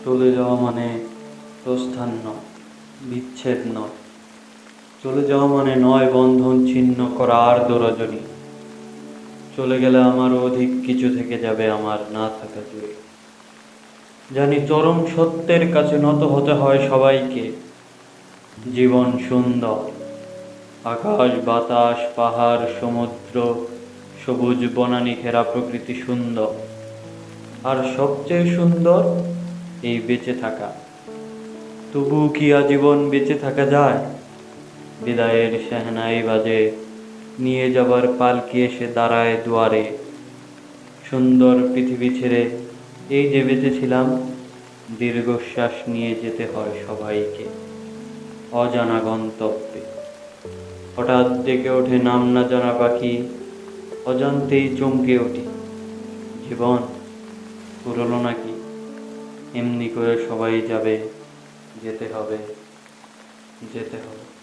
চলে যাওয়া মানে প্রস্থান নয়, বিচ্ছেদ নয়। চলে যাওয়া মানে নয় বন্ধন ছিন্ন করা আর রজনী। চলে গেলে আমারও অধিক কিছু থেকে যাবে আমার না থাকা জুড়ে। জানি চরম সত্যের কাছে নত হতে হয় সবাইকে। জীবন সুন্দর, আকাশ বাতাস পাহাড় সমুদ্র, সবুজ বনানী ঘেরা প্রকৃতি সুন্দর। আর সবচেয়ে সুন্দর এই বেঁচে থাকা। তবু কি আজীবন বেঁচে থাকা যায়? বিদায়ের সেহনাই বাজে, নিয়ে যাবার পালকি এসে দাঁড়ায় দুয়ারে। সুন্দর পৃথিবী ছেড়ে এই যে বেঁচেছিলাম, দীর্ঘশ্বাস নিয়ে যেতে হয় সবাইকে অজানা গন্তব্যে। হঠাৎ ডেকে ওঠে নাম না জানা পাখি, অজান্তেই চমকে উঠি। জীবন পুরলো নাকি? এমনি করে সবাই যাবে, যেতে হবে, যেতে হবে।